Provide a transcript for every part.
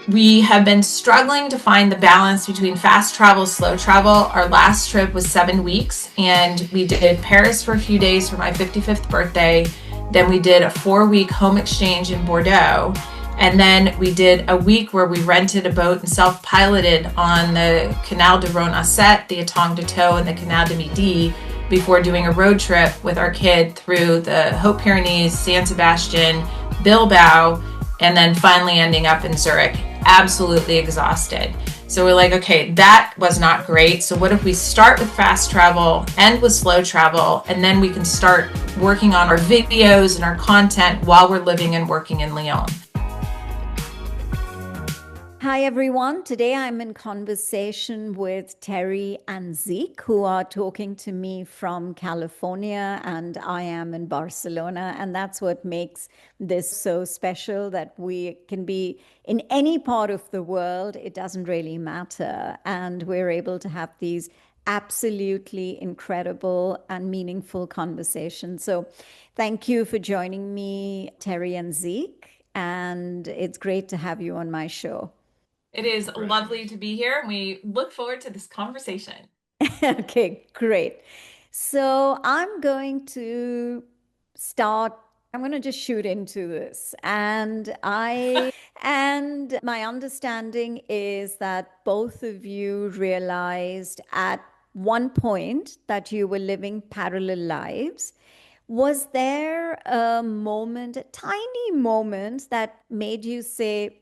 We have been struggling to find the balance between fast travel, slow travel. Our last trip was 7 weeks, and we did Paris for a few days for my 55th birthday. Then we did a 4-week home exchange in Bordeaux. And then we did a week where we rented a boat and self-piloted on the Canal de Rhône-Asset, the Étang de Taux, and the Canal de Midi before doing a road trip with our kid through the Hautes-Pyrénées, San Sebastian, Bilbao, and then finally ending up in Zurich, absolutely exhausted. So we're like, okay, that was not great. So what if we start with fast travel, end with slow travel, and then we can start working on our videos and our content while we're living and working in Lyon. Hi, everyone. Today I'm in conversation with Terri and Zeke, who are talking to me from California, and I am in Barcelona. And that's what makes this so special, that we can be in any part of the world. It doesn't really matter. And we're able to have these absolutely incredible and meaningful conversations. So thank you for joining me, Terri and Zeke. And it's great to have you on my show. It is lovely to be here, and we look forward to this conversation. Okay, great. So I'm going to start, I'm going to just shoot into this. And my understanding is that both of you realized at one point that you were living parallel lives. Was there a moment, a tiny moment that made you say,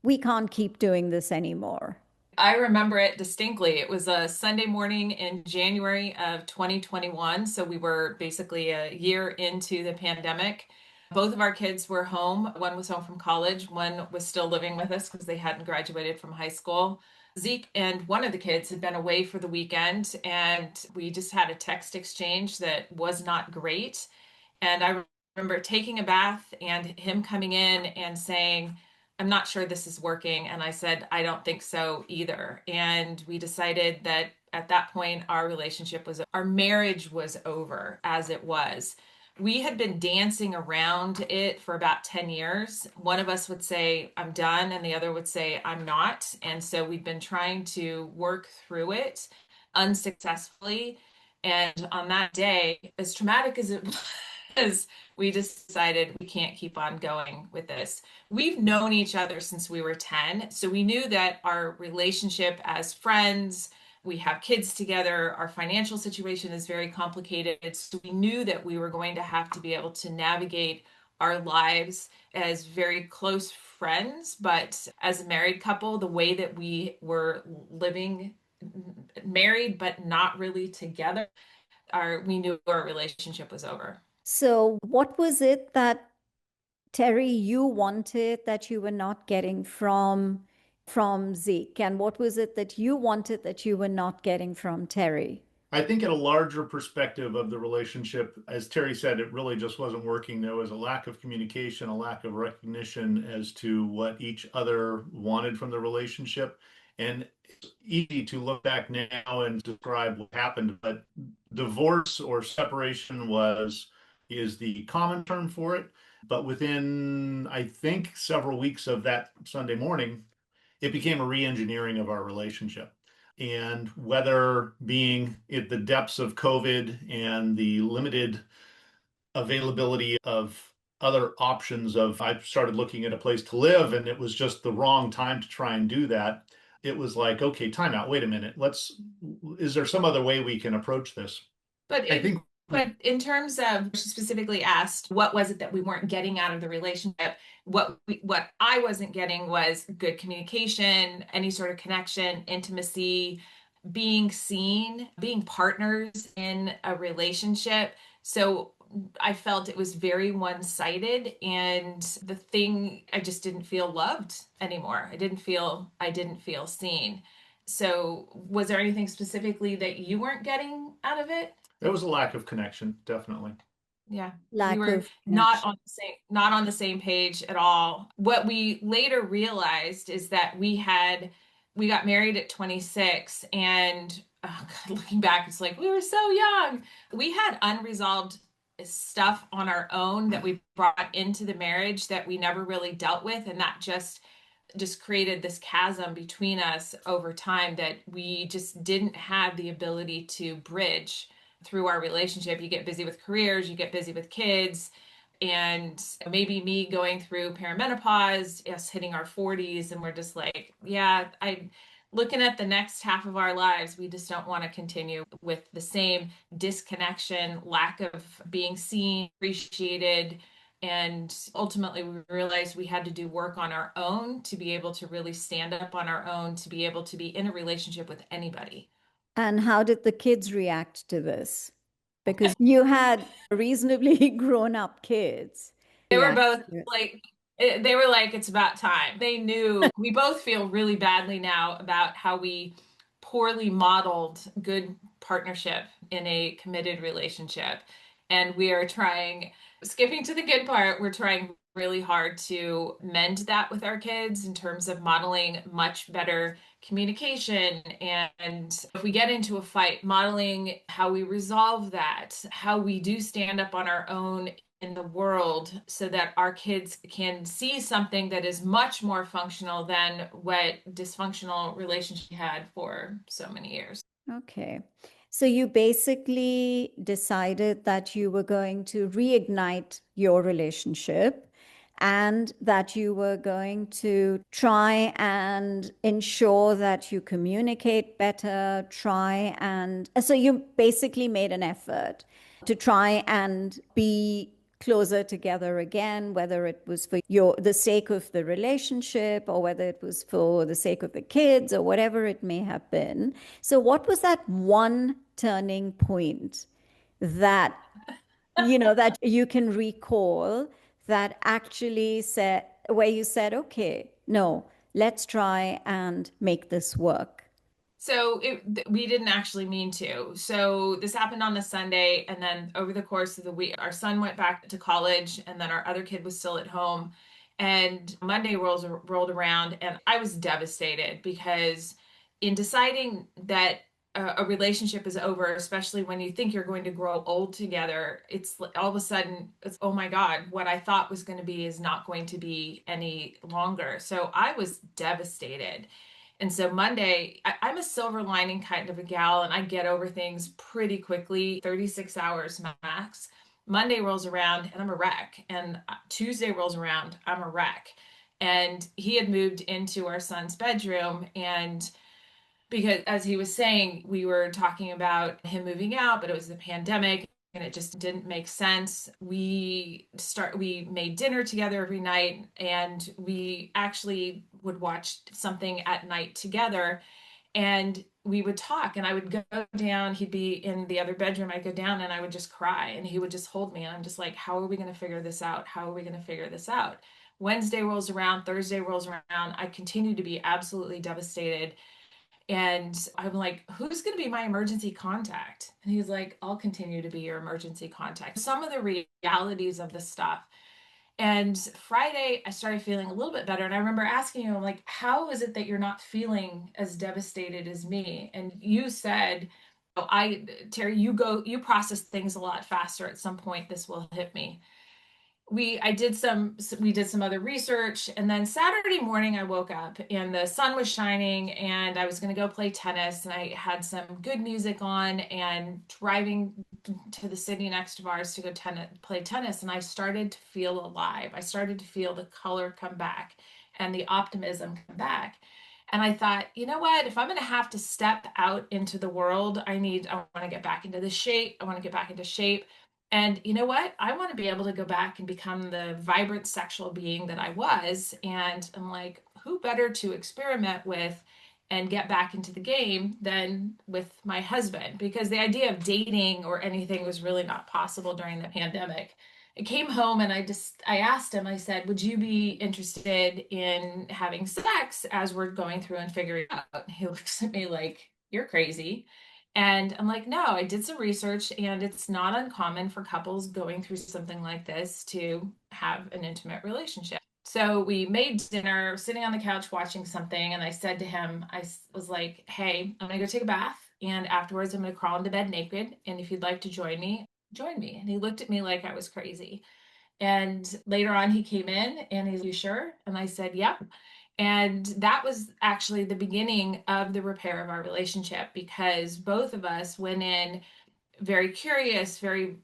we can't keep doing this anymore? I remember it distinctly. It was a Sunday morning in January of 2021. So we were basically a year into the pandemic. Both of our kids were home. One was home from college, one was still living with us because they hadn't graduated from high school. Zeke and one of the kids had been away for the weekend, and we just had a text exchange that was not great. And I remember taking a bath and him coming in and saying, I'm not sure this is working. And I said, I don't think so either. And we decided that at that point, our marriage was over as it was. We had been dancing around it for about 10 years. One of us would say, I'm done, and the other would say, I'm not. And so we'd been trying to work through it unsuccessfully. And on that day, as traumatic as it was, we just decided we can't keep on going with this. We've known each other since we were 10, so we knew that our relationship as friends, we have kids together, our financial situation is very complicated. So we knew that we were going to have to be able to navigate our lives as very close friends, but as a married couple, the way that we were living married but not really together, we knew our relationship was over. So, what was it that Terri you wanted that you were not getting from Zeke, and what was it that you wanted that you were not getting from Terri? I think in a larger perspective of the relationship, as Terri said, it really just wasn't working. There was a lack of communication, a lack of recognition as to what each other wanted from the relationship. And it's easy to look back now and describe what happened, but divorce or separation is the common term for it. But within, I think, several weeks of that Sunday morning, it became a re-engineering of our relationship. And whether being at the depths of COVID and the limited availability of other options of I started looking at a place to live, and it was just the wrong time to try and do that. It was like, okay, time out, wait a minute. Is there some other way we can approach this? But I it, think but in terms of, she specifically asked, what was it that we weren't getting out of the relationship? What I wasn't getting was good communication, any sort of connection, intimacy, being seen, being partners in a relationship. So I felt it was very one-sided, and the thing, I just didn't feel loved anymore. I didn't feel seen. So was there anything specifically that you weren't getting out of it? there was a lack of connection, definitely. Yeah, we Lack were of connection. not on the same page at all. What we later realized is that we got married at 26, and oh God, looking back, it's like we were so young. We had unresolved stuff on our own that we brought into the marriage that we never really dealt with, and that just just created this chasm between us over time that we just didn't have the ability to bridge through our relationship. You get busy with careers, you get busy with kids, and maybe me going through perimenopause, us hitting our 40s, and we're just like, yeah, I looking at the next half of our lives, we just don't want to continue with the same disconnection, lack of being seen, appreciated. And ultimately, we realized we had to do work on our own to be able to really stand up on our own, to be able to be in a relationship with anybody. And how did the kids react to this? Because you had reasonably grown up kids. They were React both to it. like, they were like, it's about time. They knew. We both feel really badly now about how we poorly modeled good partnership in a committed relationship. And we are trying, skipping to the good part, we're trying really hard to mend that with our kids in terms of modeling much better communication. And if we get into a fight, modeling how we resolve that, how we do stand up on our own in the world so that our kids can see something that is much more functional than what dysfunctional relationship had for so many years. Okay. So you basically decided that you were going to reignite your relationship and that you were going to try and ensure that you communicate better, try and so you basically made an effort to try and be closer together again, whether it was for the sake of the relationship or whether it was for the sake of the kids or whatever it may have been. So what was that one turning point that that you can recall that actually said where you said, okay, no, let's try and make this work? So we didn't actually mean to. So this happened on the Sunday, and then over the course of the week, our son went back to college, and then our other kid was still at home. And Monday rolled around, and I was devastated because in deciding that a relationship is over, especially when you think you're going to grow old together, it's all of a sudden, it's, oh my God, what I thought was going to be is not going to be any longer. So I was devastated. And so Monday, I'm a silver lining kind of a gal, and I get over things pretty quickly, 36 hours max. Monday rolls around and I'm a wreck. And Tuesday rolls around, I'm a wreck. And he had moved into our son's bedroom. And because, as he was saying, we were talking about him moving out, but it was the pandemic and it just didn't make sense. We made dinner together every night, and we actually would watch something at night together, and we would talk, and I would go down, he'd be in the other bedroom, I'd go down and I would just cry, and he would just hold me, and I'm just like, how are we going to figure this out? How are we going to figure this out? Wednesday rolls around, Thursday rolls around, I continue to be absolutely devastated. And I'm like, who's going to be my emergency contact? And he's like, I'll continue to be your emergency contact. Some of the realities of this stuff. And Friday, I started feeling a little bit better. And I remember asking you, I'm like, how is it that you're not feeling as devastated as me? And you said, oh, Terri, you process things a lot faster. At some point, this will hit me. We did some other research, and then Saturday morning I woke up and the sun was shining and I was going to go play tennis, and I had some good music on and driving to the city next to ours to go play tennis, and I started to feel alive. I started to feel the color come back and the optimism come back. And I thought, you know what? If I'm going to have to step out into the world, I want to get back into the shape. I want to get back into shape. And you know what? I want to be able to go back and become the vibrant sexual being that I was. And I'm like, who better to experiment with and get back into the game than with my husband? Because the idea of dating or anything was really not possible during the pandemic. I came home and I asked him, I said, would you be interested in having sex as we're going through and figuring it out? He looks at me like, you're crazy. And I'm like, no, I did some research, and it's not uncommon for couples going through something like this to have an intimate relationship. So we made dinner, sitting on the couch watching something, and I said to him, I was like, hey, I'm gonna go take a bath, and afterwards I'm gonna crawl into bed naked, and if you'd like to join me, join me. And he looked at me like I was crazy. And later on, he came in and he's, you sure? And I said, yep. And that was actually the beginning of the repair of our relationship because both of us went in very curious, very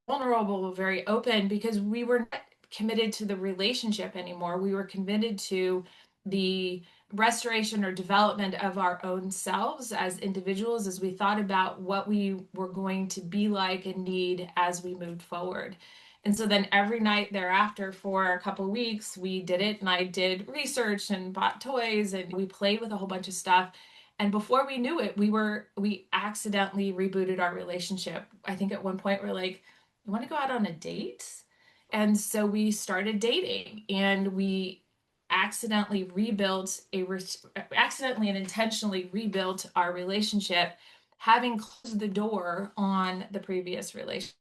vulnerable, very open because we were not committed to the relationship anymore. We were committed to the restoration or development of our own selves as individuals as we thought about what we were going to be like and need as we moved forward. And so then every night thereafter for a couple of weeks, we did it and I did research and bought toys and we played with a whole bunch of stuff. And before we knew it, we accidentally rebooted our relationship. I think at one point we're like, you want to go out on a date? And so we started dating and we accidentally and intentionally rebuilt our relationship, having closed the door on the previous relationship.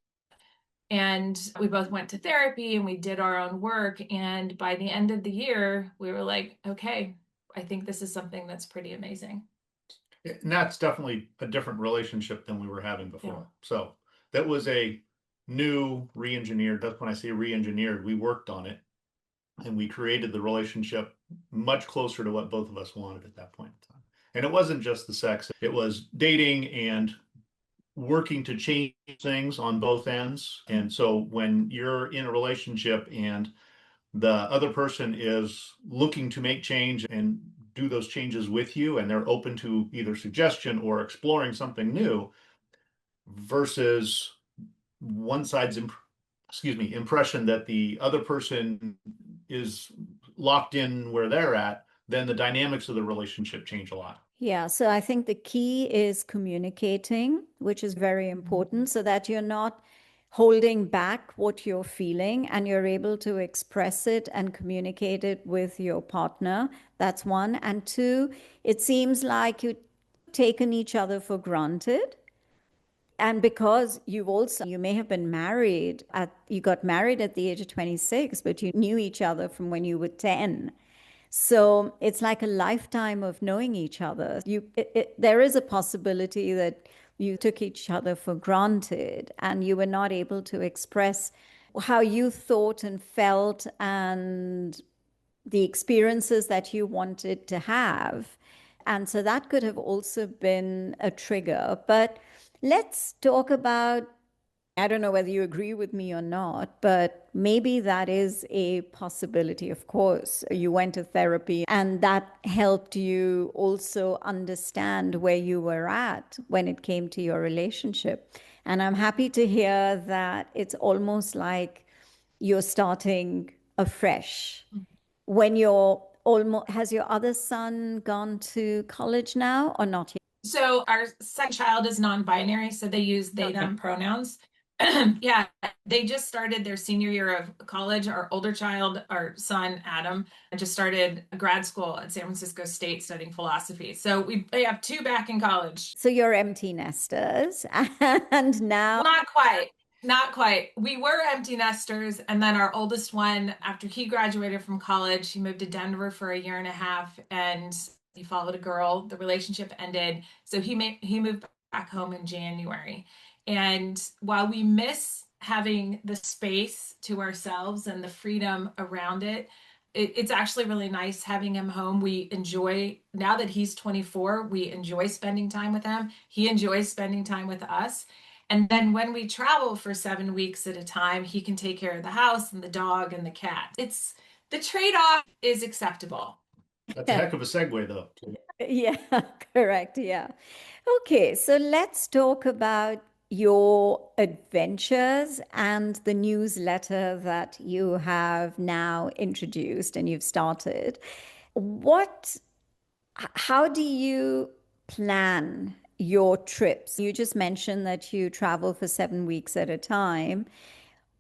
And we both went to therapy and we did our own work. And by the end of the year, we were like, okay, I think this is something that's pretty amazing. And that's definitely a different relationship than we were having before. Yeah. So that was a new re-engineered. That's when I say re-engineered, we worked on it and we created the relationship much closer to what both of us wanted at that point in time. And it wasn't just the sex, it was dating and working to change things on both ends. And so when you're in a relationship and the other person is looking to make change and do those changes with you, and they're open to either suggestion or exploring something new, versus one side's impression that the other person is locked in where they're at, then the dynamics of the relationship change a lot. Yeah, so I think the key is communicating, which is very important, so that you're not holding back what you're feeling and you're able to express it and communicate it with your partner. That's one. And two, it seems like you've taken each other for granted. And because you may have been you got married at the age of 26, but you knew each other from when you were 10. So it's like a lifetime of knowing each other. There is a possibility that you took each other for granted and you were not able to express how you thought and felt and the experiences that you wanted to have. And so that could have also been a trigger. But let's talk about, I don't know whether you agree with me or not, but maybe that is a possibility. Of course, you went to therapy and that helped you also understand where you were at when it came to your relationship. And I'm happy to hear that it's almost like you're starting afresh. When you're almost, has your other son gone to college now or not yet? So our second child is non-binary, so they use they, them pronouns. Yeah, they just started their senior year of college. Our older child, our son Adam, just started grad school at San Francisco State studying philosophy. So we have two back in college. So you're empty nesters, and now. Well, not quite. Not quite. We were empty nesters, and then our oldest one, after he graduated from college, he moved to Denver for a year and a half, and he followed a girl. The relationship ended, so he moved back home in January. And while we miss having the space to ourselves and the freedom around it, it's actually really nice having him home. We enjoy, now that he's 24, we enjoy spending time with him. He enjoys spending time with us. And then when we travel for 7 weeks at a time, he can take care of the house and the dog and the cat. It's the trade-off is acceptable. That's a heck of a segue, though. Yeah, correct. Yeah. Okay, so let's talk about your adventures and the newsletter that you have now introduced and you've started. What, how do you plan your trips? You just mentioned that you travel for 7 weeks at a time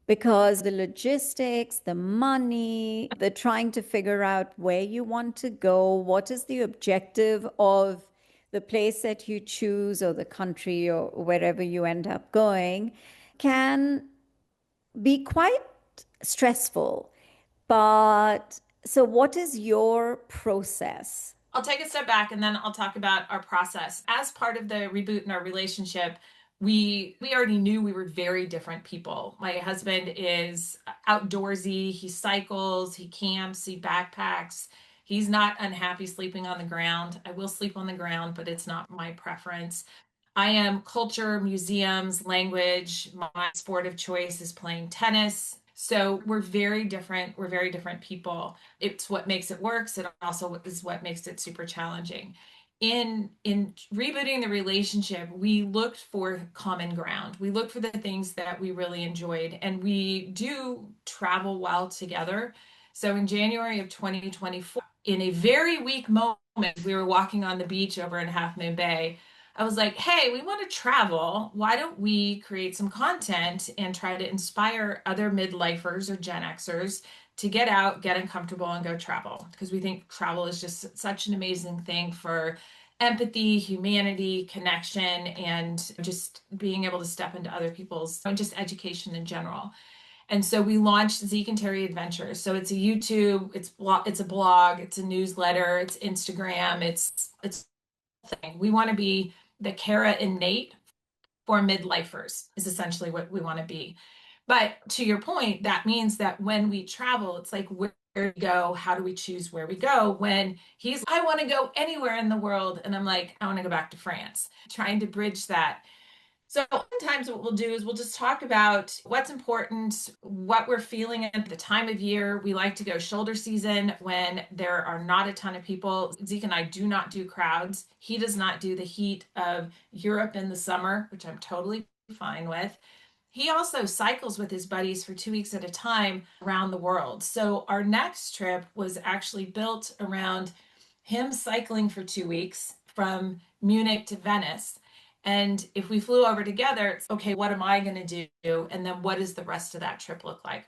because the logistics, the money, the trying to figure out where you want to go, what is the objective of the place that you choose or the country or wherever you end up going can be quite stressful. But so, what is your process? I'll take a step back and then I'll talk about our process. As part of the reboot in our relationship, we already knew we were very different people. My husband is outdoorsy, he cycles, he camps, he backpacks. He's not unhappy sleeping on the ground. I will sleep on the ground, but it's not my preference. I am culture, museums, language. My sport of choice is playing tennis. So we're very different. We're very different people. It's what makes it works. It also is what makes it super challenging. In rebooting the relationship, we looked for common ground. We looked for the things that we really enjoyed, and we do travel well together. So in January of 2024, in a very weak moment, we were walking on the beach over in Half Moon Bay. I was like, hey, we want to travel. Why don't we create some content and try to inspire other midlifers or Gen Xers to get out, get uncomfortable, and go travel? Because we think travel is just such an amazing thing for empathy, humanity, connection, and just being able to step into other people's, and just education in general. And so we launched Zeke and Terri Adventures. So it's a YouTube, it's a blog, it's a newsletter, it's Instagram, it's thing. We want to be the Kara and Nate for midlifers is essentially what we want to be. But to your point, that means that when we travel, it's like where we go, how do we choose where we go? When he's, I want to go anywhere in the world. And I'm like, I want to go back to France, trying to bridge that. So sometimes what we'll do is we'll just talk about what's important, what we're feeling at the time of year. We like to go shoulder season when there are not a ton of people. Zeke and I do not do crowds. He does not do the heat of Europe in the summer, which I'm totally fine with. He also cycles with his buddies for 2 weeks at a time around the world. So our next trip was actually built around him cycling for 2 weeks from Munich to Venice. And if we flew over together, it's okay, what am I going to do? And then what does the rest of that trip look like?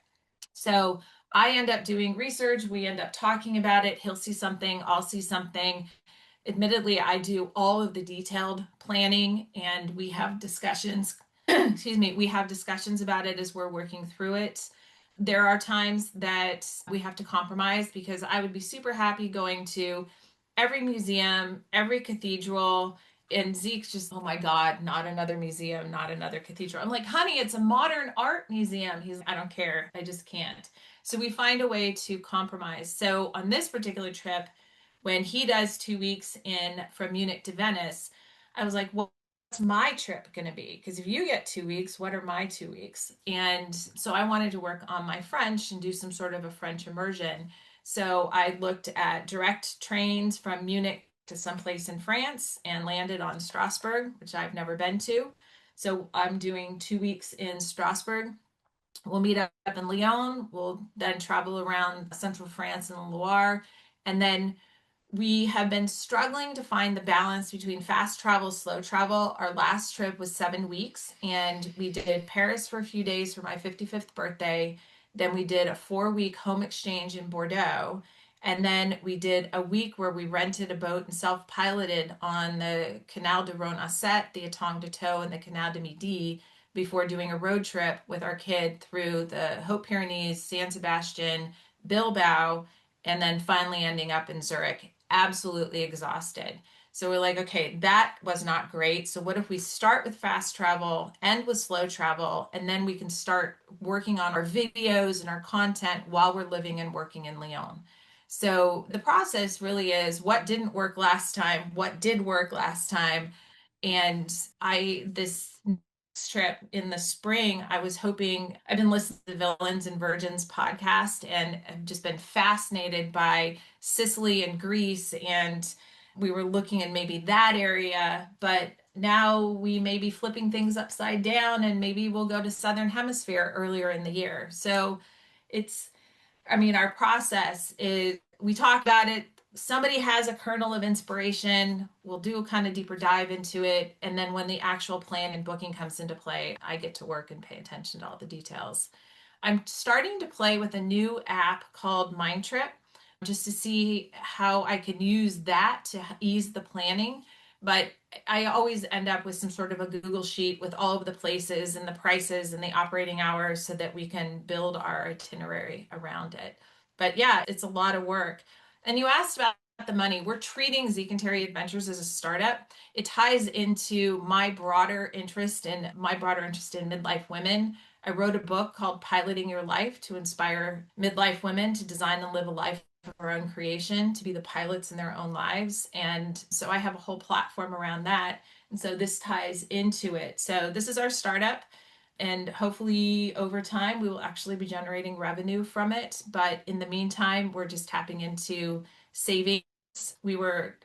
So I end up doing research. We end up talking about it. He'll see something, I'll see something. Admittedly, I do all of the detailed planning and we have discussions. Excuse me, we have discussions about it as we're working through it. There are times that we have to compromise because I would be super happy going to every museum, every cathedral, and Zeke's just, oh my God, not another museum, not another cathedral. I'm like, honey, it's a modern art museum. He's, I don't care. I just can't. So we find a way to compromise. So on this particular trip, when he does 2 weeks in from Munich to Venice, I was like, well, what's my trip going to be? Because if you get 2 weeks, what are my 2 weeks? And so I wanted to work on my French and do some sort of a French immersion. So I looked at direct trains from Munich to someplace in France and landed on Strasbourg, which I've never been to. So I'm doing 2 weeks in Strasbourg. We'll meet up in Lyon. We'll then travel around central France and the Loire. And then we have been struggling to find the balance between fast travel, slow travel. Our last trip was 7 weeks, and we did Paris for a few days for my 55th birthday. Then we did a 4 week home exchange in Bordeaux. And then we did a week where we rented a boat and self-piloted on the Canal de Rhône-Asset, the Étang de Taux, and the Canal de Midi before doing a road trip with our kid through the Hautes-Pyrénées, San Sebastian, Bilbao, and then finally ending up in Zurich, absolutely exhausted. So we're like, okay, that was not great. So what if we start with fast travel, end with slow travel, and then we can start working on our videos and our content while we're living and working in Lyon. So the process really is what didn't work last time, what did work last time. And this trip in the spring, I was hoping, I've been listening to the Villains and Virgins podcast and I've just been fascinated by Sicily and Greece. And we were looking in maybe that area, but now we may be flipping things upside down and maybe we'll go to Southern Hemisphere earlier in the year. So it's, I mean, our process is we talk about it. Somebody has a kernel of inspiration. We'll do a kind of deeper dive into it. And then when the actual plan and booking comes into play, I get to work and pay attention to all the details. I'm starting to play with a new app called Mind Trip just to see how I can use that to ease the planning. But I always end up with some sort of a Google sheet with all of the places and the prices and the operating hours so that we can build our itinerary around it. But yeah, it's a lot of work. And you asked about the money. We're treating Zeke and Terri Adventures as a startup. It ties into my broader interest in midlife women. I wrote a book called Piloting Your Life to inspire midlife women to design and live a life our own creation, to be the pilots in their own lives. And so I have a whole platform around that. And so this ties into it. So this is our startup. And hopefully over time, we will actually be generating revenue from it. But in the meantime, we're just tapping into savings. We were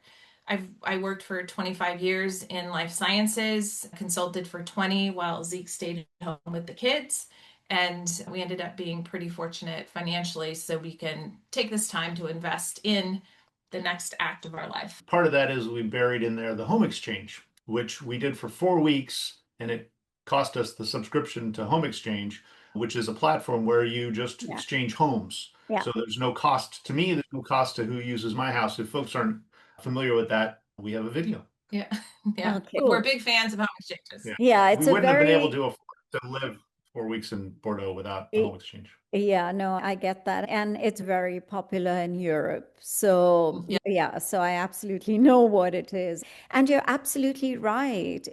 I worked for 25 years in life sciences, consulted for 20 while Zeke stayed at home with the kids. And we ended up being pretty fortunate financially, so we can take this time to invest in the next act of our life. Part of that is we buried in there the home exchange, which we did for 4 weeks, and it cost us the subscription to Home Exchange, which is a platform where you just Yeah. exchange homes. Yeah. So there's no cost to me, there's no cost to who uses my house. If folks aren't familiar with that, we have a video. Yeah, yeah. Okay. We're Cool. big fans of home exchanges. Yeah. Yeah, We it's a wouldn't have been able very to afford to live 4 weeks in Bordeaux without the it, Home Exchange. yeah, no, I get that. And it's very popular in Europe. So, Yeah. yeah, so I absolutely know what it is. And you're absolutely right.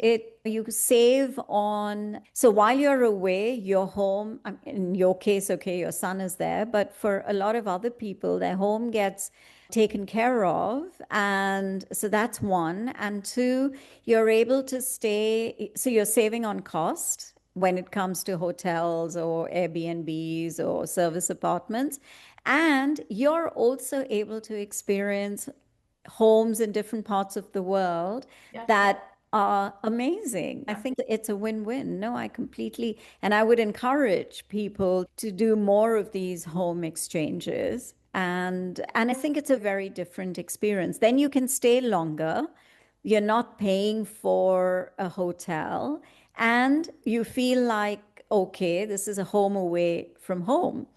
You save on, so while you're away, your home, in your case, okay, your son is there, but for a lot of other people, their home gets taken care of. And so that's one. And two, you're able to stay, so you're saving on cost when it comes to hotels or Airbnbs or service apartments. And you're also able to experience homes in different parts of the world Yes. that are amazing. I think it's a win-win. No, I completely, and I would encourage people to do more of these home exchanges. And I think it's a very different experience. Then you can stay longer. You're not paying for a hotel, and you feel like, okay, this is a home away from home.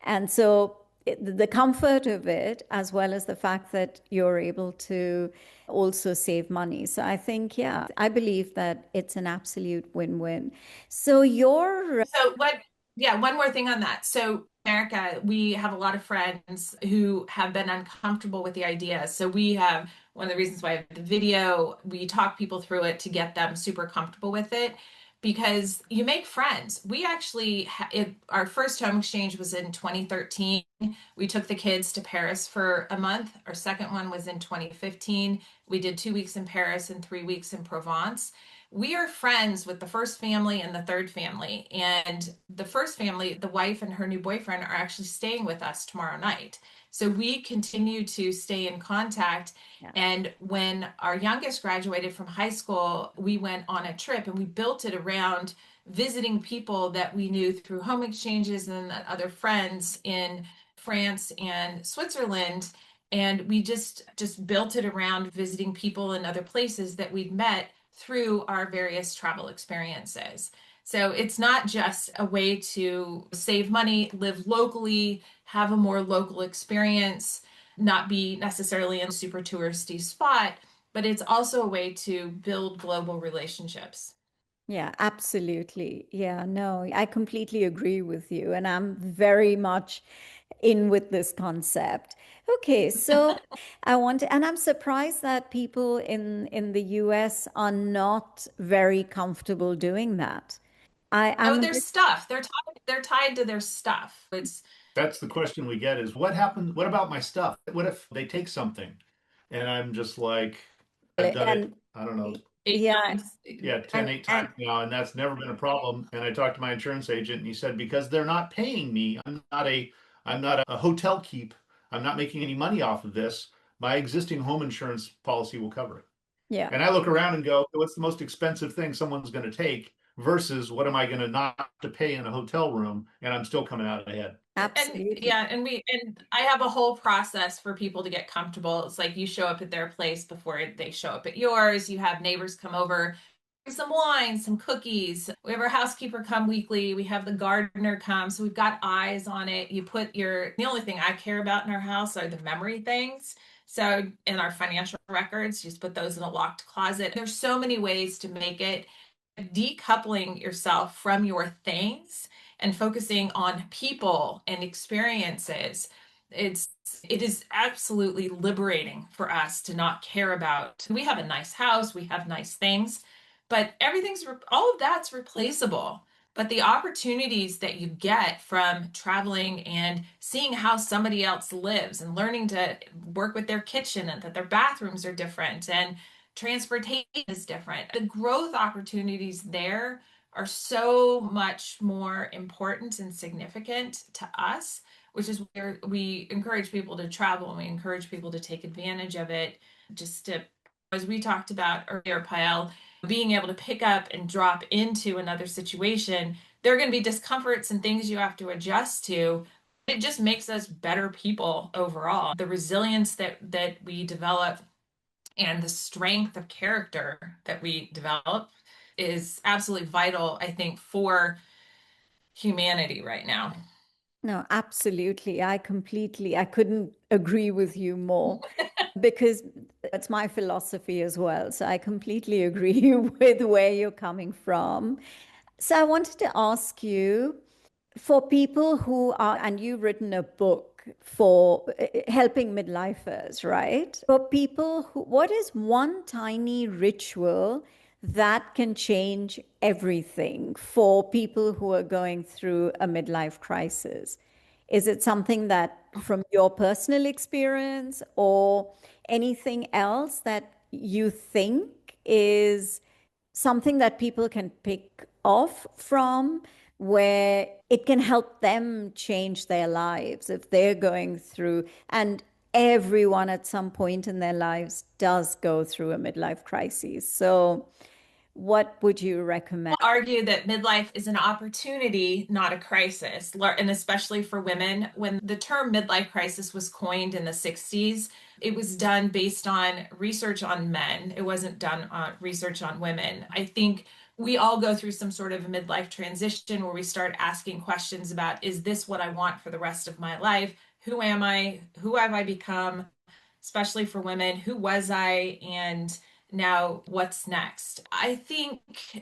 And so the comfort of it, as well as the fact that you're able to also save money. So I think, yeah, I believe that it's an absolute win-win. So you're, So what, yeah, one more thing on that. So America, we have a lot of friends who have been uncomfortable with the idea. So we have one of the reasons why I have the video, we talk people through it to get them super comfortable with it because you make friends. We actually, our first home exchange was in 2013. We took the kids to Paris for a month. Our second one was in 2015. We did 2 weeks in Paris and 3 weeks in Provence. We are friends with the first family and the third family. And the first family, the wife and her new boyfriend, are actually staying with us tomorrow night. So we continue to stay in contact. yeah, And when our youngest graduated from high school, we went on a trip and we built it around visiting people that we knew through home exchanges and other friends in France and Switzerland. And we just built it around visiting people in other places that we'd met through our various travel experiences. So it's not just a way to save money, live locally, have a more local experience, not be necessarily in a super touristy spot, but it's also a way to build global relationships. yeah, absolutely. Yeah, no, I completely agree with you. And I'm very much in with this concept. Okay, so I want to, and I'm surprised that people in the US are not very comfortable doing that. Oh, I'm their stuff. They're tied to their stuff. It's That's the question we get is what happened? What about my stuff? What if they take something? And I'm just like, I've done it, and I don't know, eight yeah, times. yeah, 10, 8 and times now, and that's never been a problem. And I talked to my insurance agent and he said, because they're not paying me, I'm not a hotel keep. I'm not making any money off of this. My existing home insurance policy will cover it. yeah, And I look around and go, what's the most expensive thing someone's going to take versus what am I going to not have to pay in a hotel room and I'm still coming out ahead. And absolutely. yeah, and I have a whole process for people to get comfortable. It's like you show up at their place before they show up at yours. You have neighbors come over, some wine, some cookies. We have our housekeeper come weekly. We have the gardener come. So we've got eyes on it. The only thing I care about in our house are the memory things. So in our financial records, you just put those in a locked closet. There's so many ways to make it decoupling yourself from your things and focusing on people and experiences. it's it is absolutely liberating for us to not care about, we have a nice house, we have nice things, but all of that's replaceable. but the opportunities that you get from traveling and seeing how somebody else lives and learning to work with their kitchen and that their bathrooms are different and transportation is different. The growth opportunities there are so much more important and significant to us, which is where we encourage people to travel and we encourage people to take advantage of it. Just to, as we talked about earlier, Pael, being able to pick up and drop into another situation, there are going to be discomforts and things you have to adjust to. It just makes us better people overall. The resilience that we develop and the strength of character that we develop is absolutely vital, I think, for humanity right now. No, absolutely. I couldn't agree with you more because it's my philosophy as well. So I completely agree with where you're coming from. So I wanted to ask you, for people who are, and you've written a book for helping midlifers, right? For people who, what is one tiny ritual that can change everything for people who are going through a midlife crisis? Is it something that from your personal experience or anything else that you think is something that people can pick off from where it can help them change their lives if they're going through, and everyone at some point in their lives does go through a midlife crisis. So, what would you recommend? Argue that midlife is an opportunity, not a crisis, and especially for women. When the term midlife crisis was coined in the 60s, it was done based on research on men. It wasn't done on research on women. I think we all go through some sort of a midlife transition where we start asking questions about, is this what I want for the rest of my life? Who am I? Who have I become? Especially for women, who was I? And now what's next? I think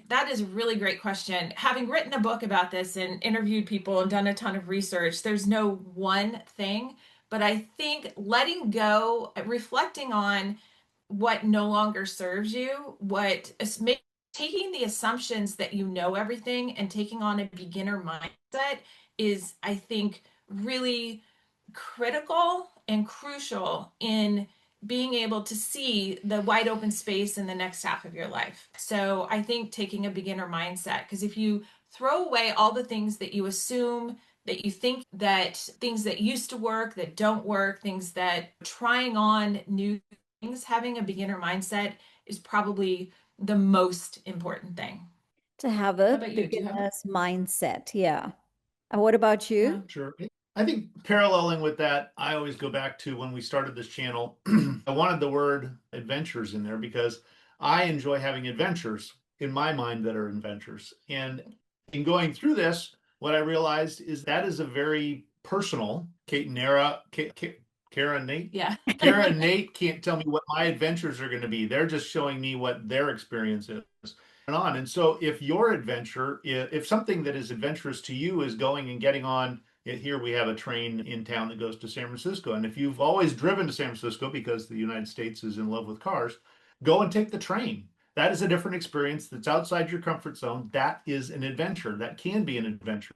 that is a really great question. Having written a book about this and interviewed people and done a ton of research, there's no one thing, but I think letting go, reflecting on what no longer serves you, taking the assumptions that you know everything and taking on a beginner mindset is, I think, really critical and crucial in being able to see the wide open space in the next half of your life. So I think taking a beginner mindset, because if you throw away all the things that you assume, that you think, that things that used to work, that don't work, things that trying on new things, having a beginner mindset is probably the most important thing. To have How a about you? Do you have beginner's mindset. Yeah. And what about Yeah. you? Sure. I think paralleling with that, I always go back to when we started this channel. I wanted the word adventures in there because I enjoy having adventures in my mind that are adventures. And in going through this, what I realized is that is a very personal. Kate and Nara, Kara and Nate. Yeah. Kara and Nate can't tell me what my adventures are going to be. They're just showing me what their experience is on. And so if your adventure, if something that is adventurous to you is going and getting on, here we have a train in town that goes to San Francisco. And if you've always driven to San Francisco because the United States is in love with cars, go and take the train. That is a different experience that's outside your comfort zone. That is an adventure. That can be an adventure.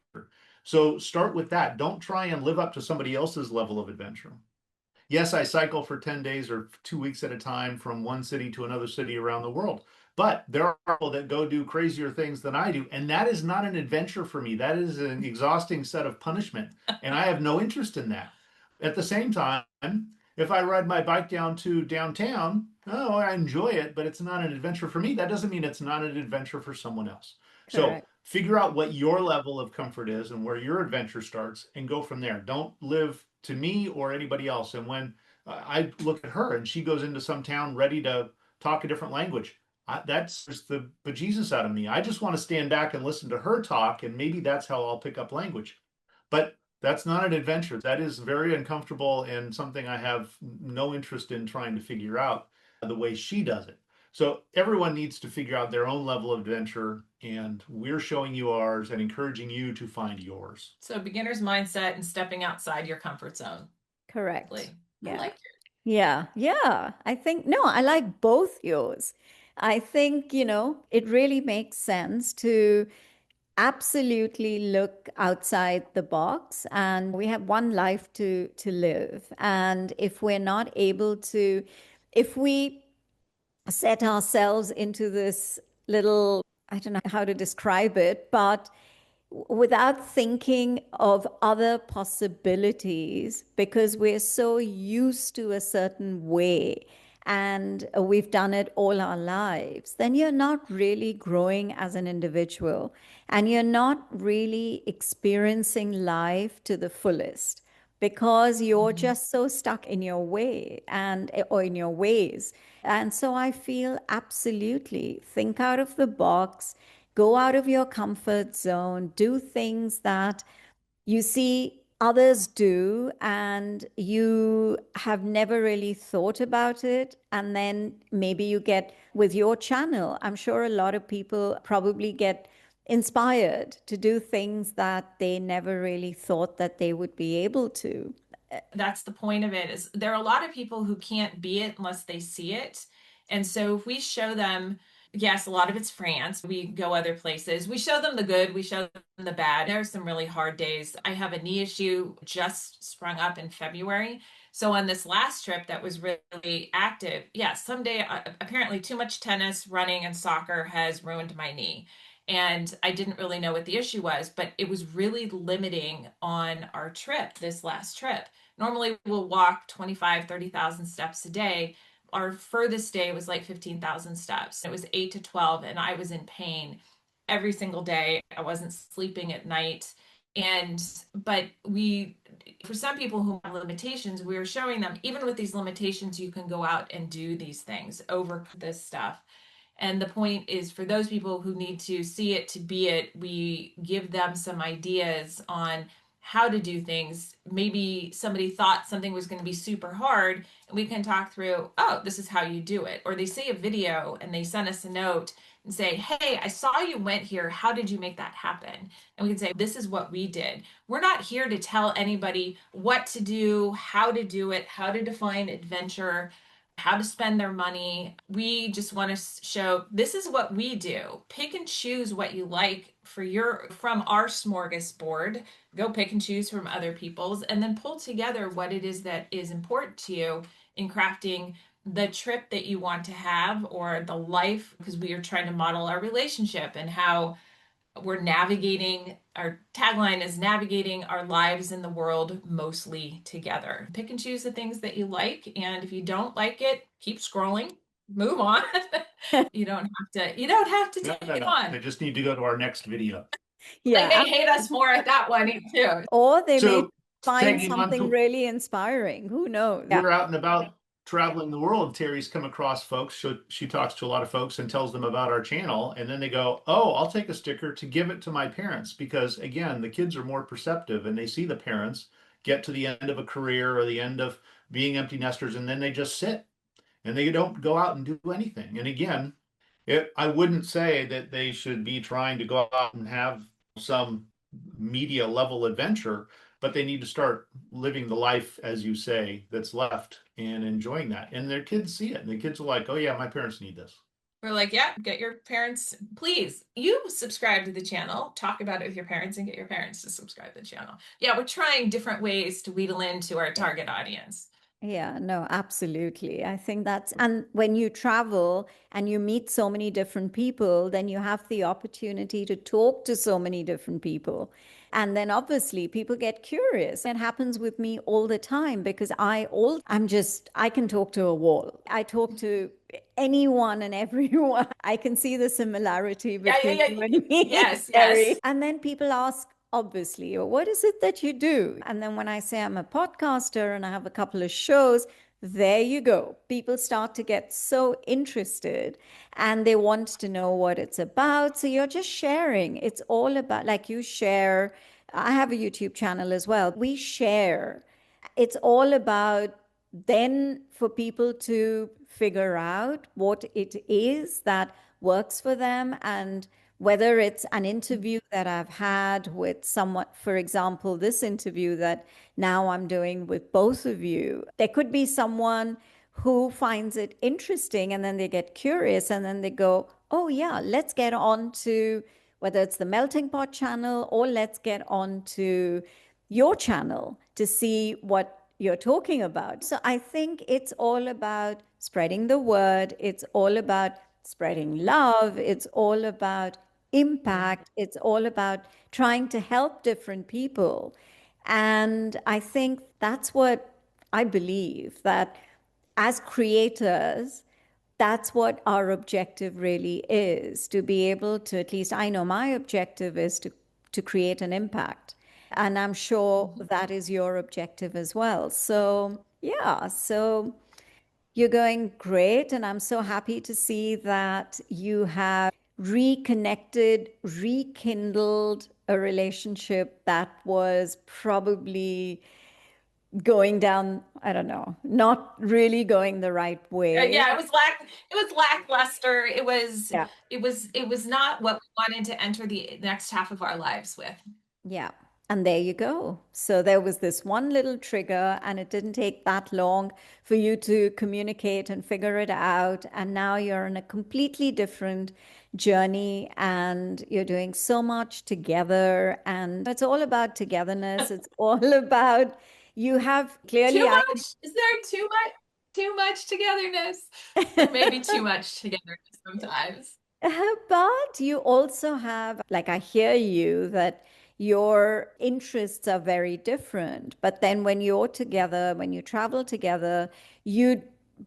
So start with that. Don't try and live up to somebody else's level of adventure. Yes, I cycle for 10 days or 2 weeks at a time from one city to another city around the world. But there are people that go do crazier things than I do. And that is not an adventure for me. That is an exhausting set of punishment. And I have no interest in that. At the same time, if I ride my bike down to downtown, oh, I enjoy it, but it's not an adventure for me. That doesn't mean it's not an adventure for someone else. So Correct. figure out what your level of comfort is and where your adventure starts and go from there. Don't live to me or anybody else. And when I look at her and she goes into some town ready to talk a different language, that's just the bejesus out of me. I just want to stand back and listen to her talk, and maybe that's how I'll pick up language. But that's not an adventure. That is very uncomfortable and something I have no interest in trying to figure out the way she does it. So everyone needs to figure out their own level of adventure, and we're showing you ours and encouraging you to find yours. So beginner's mindset and stepping outside your comfort zone. Correct. I Yeah. like Yeah. Yeah. I think, no, I like both yours. I think, it really makes sense to absolutely look outside the box, and we have one life to live. And if we're not able to, if we set ourselves into this little, I don't know how to describe it, but without thinking of other possibilities, because we're so used to a certain way and we've done it all our lives, then you're not really growing as an individual and you're not really experiencing life to the fullest because you're Mhm. just so stuck in your way and or in your ways. And so I feel absolutely think out of the box, go out of your comfort zone, do things that you see others do and you have never really thought about it. And then maybe you get with your channel, I'm sure a lot of people probably get inspired to do things that they never really thought that they would be able to. That's the point of it, is there are a lot of people who can't be it unless they see it. And so if we show them, yes, a lot of it's France, we go other places, we show them the good, we show them the bad. There are some really hard days. I have a knee issue just sprung up in February. So on this last trip that was really active, yeah, someday apparently too much tennis, running, and soccer has ruined my knee. And I didn't really know what the issue was, but it was really limiting on our trip, this last trip. Normally we'll walk 25, 30,000 steps a day. Our furthest day was like 15,000 steps. It was 8 to 12, and I was in pain every single day. I wasn't sleeping at night. And, but for some people who have limitations, we were showing them, even with these limitations, you can go out and do these things, overcome this stuff. And the point is for those people who need to see it to be it, we give them some ideas on how to do things. Maybe somebody thought something was going to be super hard, and we can talk through, oh, this is how you do it. Or they see a video and they send us a note and say, hey, I saw you went here. How did you make that happen? And we can say, this is what we did. We're not here to tell anybody what to do, how to do it, how to define adventure, how to spend their money. We just want to show this is what we do. Pick and choose what you like for your from our smorgasbord. Go pick and choose from other people's and then pull together what it is that is important to you in crafting the trip that you want to have or the life, because we are trying to model our relationship and how we're navigating. Our tagline is navigating our lives in the world mostly together. Pick and choose the things that you like, and if you don't like it, keep scrolling, move on. You don't have to No, take no, it no. They on. just need to go to our next video. They Yeah. may hate us more at that one too. Or they may So find tagging on something to really inspiring. Who knows? Yeah. we're out and about traveling the world. Terry's come across folks. She talks to a lot of folks and tells them about our channel. And then they go, oh, I'll take a sticker to give it to my parents. Because again, the kids are more perceptive and they see the parents get to the end of a career or the end of being empty nesters. And then they just sit and they don't go out and do anything. And again, I wouldn't say that they should be trying to go out and have some media level adventure, but they need to start living the life, as you say, that's left and enjoying that. And their kids see it, and the kids are like, "Oh yeah, my parents need this." We're like, yeah, get your parents, please. You subscribe to the channel, talk about it with your parents, and get your parents to subscribe to the channel. Yeah, we're trying different ways to wheedle into our target audience. Yeah, no, absolutely. I think that's, and when you travel and you meet so many different people, then you have the opportunity to talk to so many different people. And then obviously people get curious. It happens with me all the time because I can talk to a wall. I talk to anyone and everyone. I can see the similarity Yeah, yeah, between yeah. you and me, Yes, Terry. yes. And then people ask, obviously, what is it that you do? And then when I say I'm a podcaster and I have a couple of shows, there you go. People start to get so interested and they want to know what it's about. So you're just sharing. It's all about, like you share. I have a YouTube channel as well. We share. It's all about then for people to figure out what it is that works for them, and whether it's an interview that I've had with someone, for example, this interview that now I'm doing with both of you, there could be someone who finds it interesting and then they get curious and then they go, oh, yeah, let's get on to whether it's the Melting Pot channel or let's get on to your channel to see what you're talking about. So I think it's all about spreading the word. It's all about spreading love. It's all about impact. It's all about trying to help different people. And I think that's what I believe, that as creators, that's what our objective really is, to be able to, at least I know my objective is to create an impact. And I'm sure that is your objective as well. So, yeah, so you're going great. And I'm so happy to see that you have reconnected, rekindled a relationship that was probably going down, I don't know, not really going the right way. Yeah, it was lackluster. Yeah. It was not what we wanted to enter the next half of our lives with. Yeah. And there you go. So there was this one little trigger, and it didn't take that long for you to communicate and figure it out. And now you're on a completely different journey, and you're doing so much together. And it's all about togetherness. It's all about you have clearly, Too I much? Is there too much? Too much togetherness? Or maybe too much togetherness sometimes. But you also have, like, I hear you that your interests are very different. But then when you're together, when you travel together, you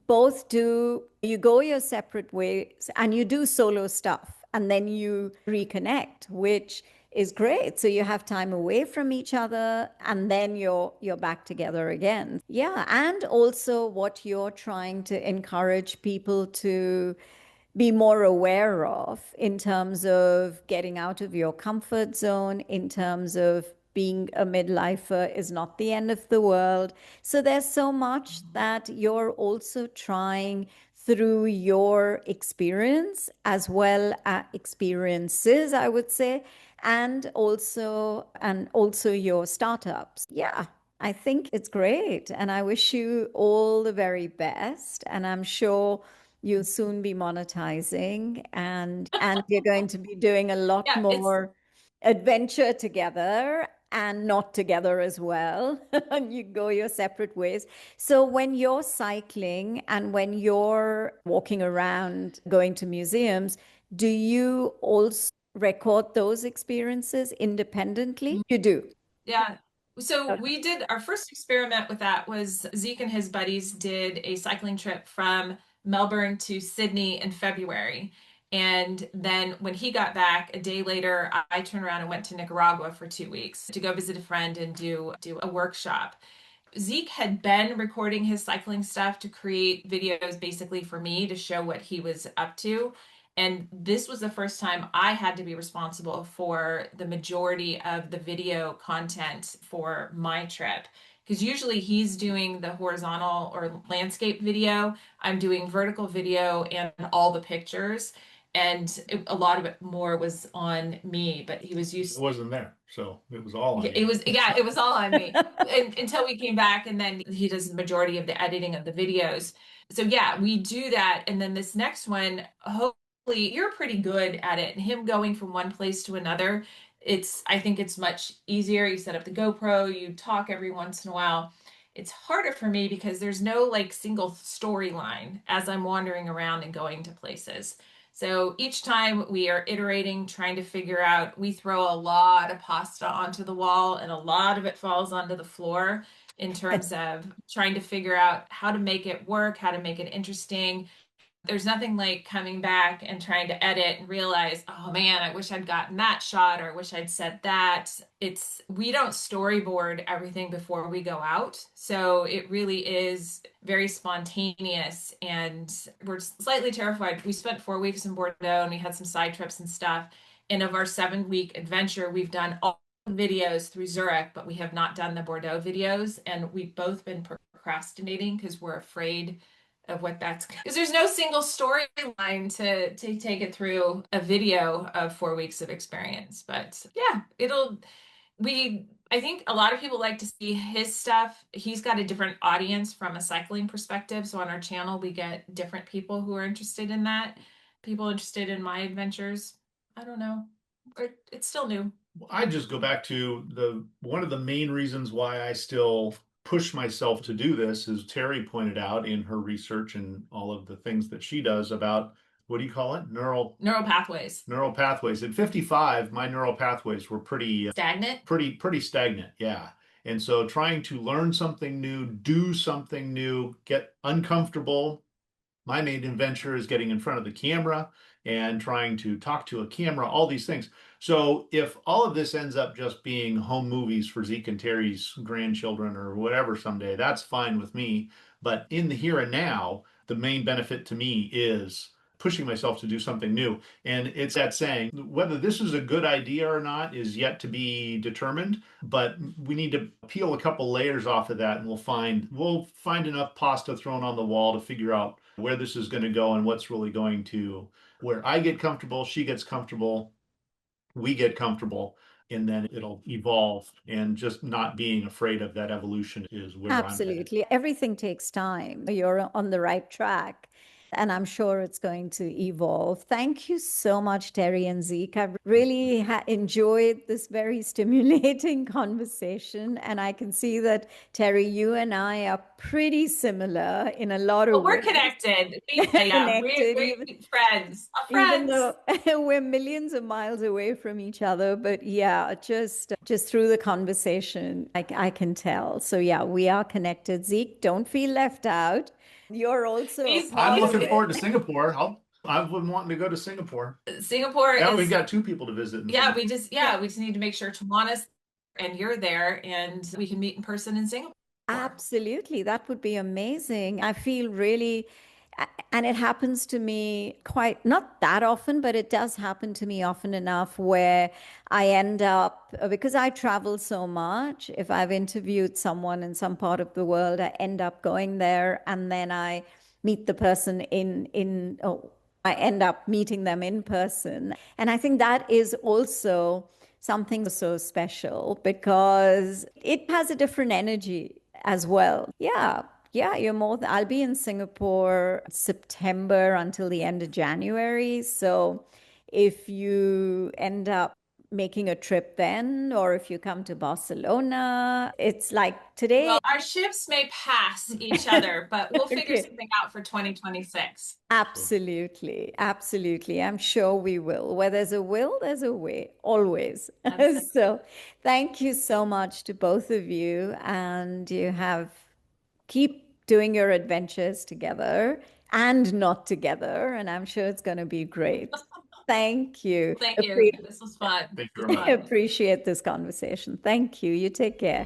both do, you go your separate ways and you do solo stuff and then you reconnect, which is great. So you have time away from each other and then you're back together again. Yeah, and also what you're trying to encourage people to be more aware of in terms of getting out of your comfort zone, in terms of being a midlifer is not the end of the world. So there's so much that you're also trying through your experience as well as experiences, I would say, and also your startups. Yeah. I think it's great. And I wish you all the very best. And I'm sure you'll soon be monetizing and you're going to be doing a lot Yeah, it's more adventure together and not together as well. And you go your separate ways. So when you're cycling and when you're walking around going to museums, do you also record those experiences independently? You do. yeah. So Okay. we did our first experiment with that was Zeke and his buddies did a cycling trip from Melbourne to Sydney in February. And then when he got back a day later, I turned around and went to Nicaragua for 2 weeks to go visit a friend and do a workshop. Zeke had been recording his cycling stuff to create videos basically for me to show what he was up to. And this was the first time I had to be responsible for the majority of the video content for my trip. Because usually he's doing the horizontal or landscape video, I'm doing vertical video and all the pictures. And a lot of it more was on me, but he was It used. wasn't there, so it was all on It you. was, yeah, it was all on me until we came back, and then he does the majority of the editing of the videos. So yeah, we do that, and then this next one, hopefully you're pretty good at it. And him going from one place to another, I think it's much easier. You set up the GoPro, you talk every once in a while. It's harder for me because there's no like single storyline as I'm wandering around and going to places. So each time we are iterating, trying to figure out, we throw a lot of pasta onto the wall and a lot of it falls onto the floor in terms of trying to figure out how to make it work, how to make it interesting. There's nothing like coming back and trying to edit and realize, oh man, I wish I'd gotten that shot or I wish I'd said that. We don't storyboard everything before we go out. So it really is very spontaneous and we're slightly terrified. We spent 4 weeks in Bordeaux and we had some side trips and stuff. And of our 7 week adventure, we've done all videos through Zurich, but we have not done the Bordeaux videos. And we've both been procrastinating because we're afraid of what that's because there's no single storyline to take it through a video of 4 weeks of experience. But yeah, I think a lot of people like to see his stuff. He's got a different audience from a cycling perspective. So on our channel, we get different people who are interested in that, people interested in my adventures. I don't know. It's still new. I just go back to one of the main reasons why I still push myself to do this is Terri pointed out in her research and all of the things that she does about, what do you call it? Neural pathways. Neural pathways. At 55, my neural pathways were pretty Stagnant. pretty stagnant. Yeah. And so trying to learn something new, do something new, get uncomfortable. My main adventure is getting in front of the camera and trying to talk to a camera, all these things. So if all of this ends up just being home movies for Zeke and Terry's grandchildren or whatever someday, that's fine with me. But in the here and now, the main benefit to me is pushing myself to do something new. And it's that saying, whether this is a good idea or not is yet to be determined, but we need to peel a couple layers off of that and we'll find enough pasta thrown on the wall to figure out where this is going to go and what's really going to, where I get comfortable, she gets comfortable, we get comfortable, and then it'll evolve. And just not being afraid of that evolution is where I'm headed. Absolutely. Everything takes time. You're on the right track. And I'm sure it's going to evolve. Thank you so much, Terri and Zeke. I've really enjoyed this very stimulating conversation. And I can see that, Terri, you and I are pretty similar in a lot Well, of we're ways. connected. Yeah, Connected, we're friends. even Friends. though we're millions of miles away from each other. But yeah, just through the conversation, I can tell. So yeah, we are connected. Zeke, don't feel left out. You're also a part I'm of looking it. forward to Singapore. I've been wanting to go to Singapore. Singapore Now we've is, got two people to visit in yeah, Singapore. we just need to make sure Tawana's and you're there and we can meet in person in Singapore. Absolutely. That would be amazing. I feel really, and it happens to me quite, not that often, but it does happen to me often enough where I end up, because I travel so much, if I've interviewed someone in some part of the world, I end up going there and then I meet the person oh, I end up meeting them in person. And I think that is also something so special because it has a different energy as well. Yeah. Yeah, I'll be in Singapore September until the end of January. So if you end up making a trip then, or if you come to Barcelona, it's like today. Well, our ships may pass each other, but we'll figure Okay. something out for 2026. Absolutely. Absolutely. I'm sure we will. Where there's a will, there's a way, always. That's it. So thank you so much to both of you. And keep doing your adventures together and not together. And I'm sure it's going to be great. Thank you. Thank you. This was fun. Thank you very much. Appreciate this conversation. Thank you. You take care.